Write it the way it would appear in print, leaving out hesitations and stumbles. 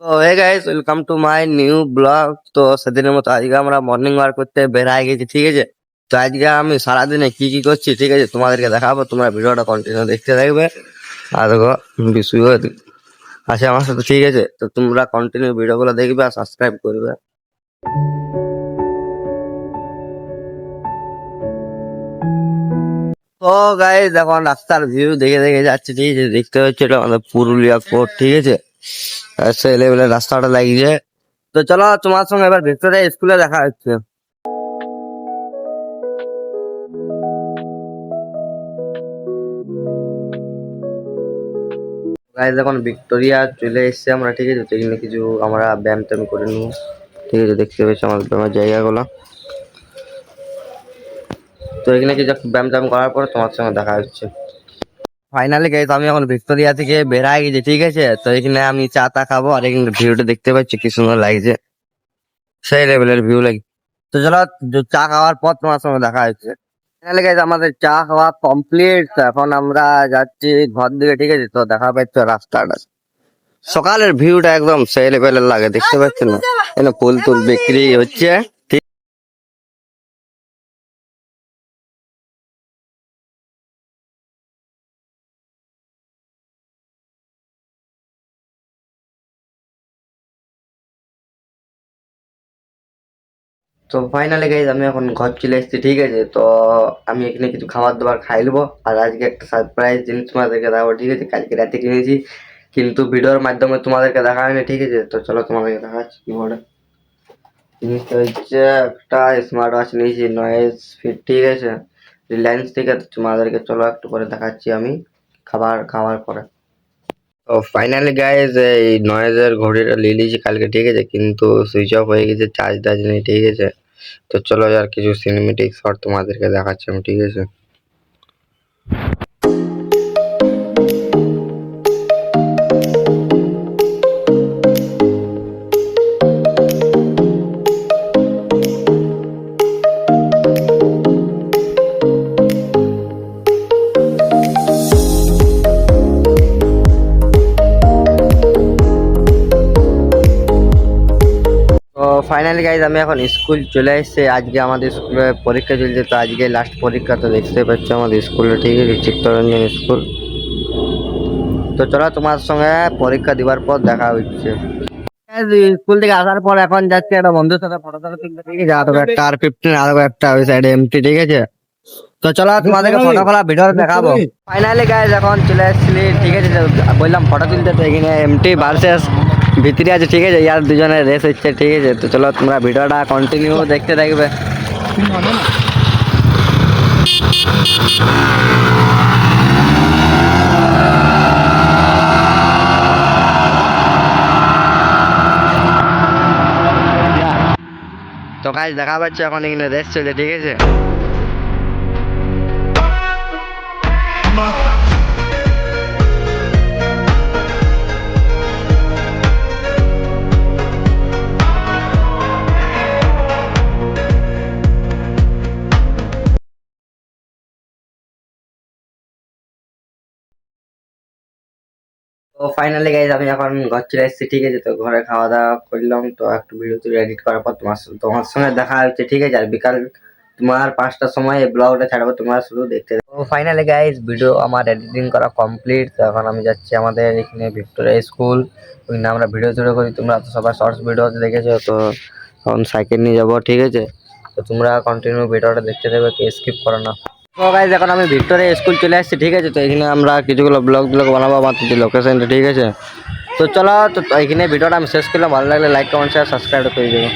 তো hey guys, welcome to my new vlog. তো সেদিনের মতো আজকে আমরা মর্নিং ওয়াক করতে বেরিয়ে গেছি, ঠিক আছে। তো আজকে আমি সারাদিনে কি কি করছি, ঠিক আছে, তোমাদেরকে দেখাবো। তোমরা ভিডিওটা কন্টিনিউ দেখতে থাকবে। আর দেখো বিশু আছে আমার সাথে, ঠিক আছে। তো তোমরা কন্টিনিউ ভিডিওগুলো দেখবে আর সাবস্ক্রাইব করবে। তো গাইস, এখন রাস্তার ভিউ দেখে দেখে যাচ্ছে, ঠিক আছে। দেখতে হচ্ছে এটা আমাদের পুরুলিয়া কোর্ট, ঠিক আছে। সেই লেভেলের রাস্তাটা লাগিয়েছে। তো চলো তোমার সঙ্গে এবার ভিক্টোরিয়া স্কুলে দেখা হচ্ছে। গাইজ এখন ভিক্টোরিয়া চলে এসেছে আমরা, ঠিক আছে। তো এখানে কিছু আমরা ব্যায়াম ট্যাম করে নেবো, ঠিক আছে। দেখতে পেয়েছি আমাদের ব্যায়ামের জায়গাগুলো। তো এখানে কিছু ব্যায়াম ট্যাম করার পর তোমার সঙ্গে দেখা হচ্ছে। ফাইনালি গাইজ আমি এখন ভিক্টোরিয়া থেকে বেরিয়ে গেছি, ঠিক আছে। তো এখানে আমি চা টা খাবো আর এখানে ভিউটা দেখতে পাচ্ছি কি সুন্দর লাগছে, সেই লেভেলের ভিউ লাগে। তো চলো চা খাওয়ার পর তোমার সঙ্গে দেখা হচ্ছে। ফাইনালি গাইজ আমাদের চা খাওয়া কমপ্লিট। এখন আমরা যাচ্ছি ঘর দিকে, ঠিক আছে। তো দেখা পাচ্ছ রাস্তাটা, সকালের ভিউটা একদম সেই লেভেলের লাগে, দেখতে পাচ্ছেন না। এখানে ফুল টুল বিক্রি হচ্ছে, ঠিক। তো ফাইনালি গাইজ আমি এখন ঘর চলে এসেছি, ঠিক আছে। তো আমি এখানে কিছু খাবার দাবার খাই নেবো আর আজকে একটা সারপ্রাইজ জিনিস তোমাদেরকে দেখাবো, ঠিক আছে। কালকে রাতে কিনেছি কিন্তু ভিডিওর মাধ্যমে তোমাদেরকে দেখা হয়নি, ঠিক আছে। তো চলো তোমাদেরকে দেখাচ্ছি কি বলে। জিনিসটা হচ্ছে একটা স্মার্ট ওয়াচ নিয়েছি, নয়েজ ফিট, ঠিক আছে, রিলায়েন্স থেকে। তো তোমাদেরকে চলো একটু পরে দেখাচ্ছি আমি খাবার খাওয়ার পরে। তো ফাইনালি গাইজ এই নয়েজের ঘড়িটা নিয়ে নিয়েছি কালকে, ঠিক আছে, কিন্তু সুইচ অফ হয়ে গেছে, চার্জ টার্জ নেই, ঠিক আছে। তো চলো আর কিছু সিনেমেটিক শট তোমাদেরকে দেখাচ্ছি আমি, ঠিক আছে। তো ফাইনালি গাইজ আমি এখন স্কুল চলে এসেছি। আজকে আমাদের স্কুলে পরীক্ষা চলছে, তো আজকে লাস্ট পরীক্ষা। তো দেখতে পাচ্ছ আমাদের স্কুলে, ঠিক আছে, চিত্তরঞ্জন স্কুল। তো চলো তোমার সঙ্গে পরীক্ষা দিবার পর দেখা হচ্ছে। স্কুল থেকে আসার পর এখন যাচ্ছি একটা বন্ধুর সাথে ফটো টটো তুলতে, ঠিক আছে। আরো একটা আর-15, আরো একটা ওই সাইডে এমটি, ঠিক আছে। তো চলো তোমাদেরকে ফটো ফলা ভিডিও দেখাবো। ফাইনালি গাইজ এখন চলে আসছিলি, ঠিক আছে। বললাম ফটো তুলতে, তো এখানে এমটি ভার্সেস ভিতরে আছে, ঠিক আছে। ইয়ার দুজনের রেস হচ্ছে, ঠিক আছে। তো চলো তোমরা ভিডিওটা কন্টিনিউ দেখতে থাকবে। তো গাইজ দেখা পাচ্ছে এখন এখানে রেস চলছে, ঠিক আছে। তো ফাইনালি গাইজ আমি এখন ঘর চলে এসেছি, ঠিক আছে। তো ঘরে খাওয়া দাওয়া করলাম, তো একটু ভিডিও তুলে এডিট করার পর তোমার সঙ্গে দেখা হচ্ছে, ঠিক আছে। আর বিকাল তোমার 5টার সময় এই ব্লগটা ছাড়বো, তোমরা শুধু দেখতে থাকো। তো ফাইনালি গাইজ ভিডিও আমার এডিটিং করা কমপ্লিট। তো এখন আমি যাচ্ছি আমাদের এখানে ভিক্টোরিয়া স্কুল, ওইখানে আমরা ভিডিও তুলে করি। তোমরা তো সবাই শর্টস ভিডিও দেখেছো। তো এখন সাইকেল নিয়ে যাবো, ঠিক আছে। তো তোমরা কন্টিনিউ ভিডিওটা দেখতে থাকবে, স্কিপ করো না। তো গাইজ এখন আমি ভিক্টোরিয়া স্কুল চলে আসছি, ঠিক আছে। তো এখানে আমরা কিছুগুলো ব্লগ বানাবো আমাদের যে লোকেশনটা, ঠিক আছে। তো চলো, তো এখানে ভিডিওটা আমি শেষ করলাম। ভালো লাগলে লাইক কমেন্ট শেয়ার সাবস্ক্রাইব করে দেবো।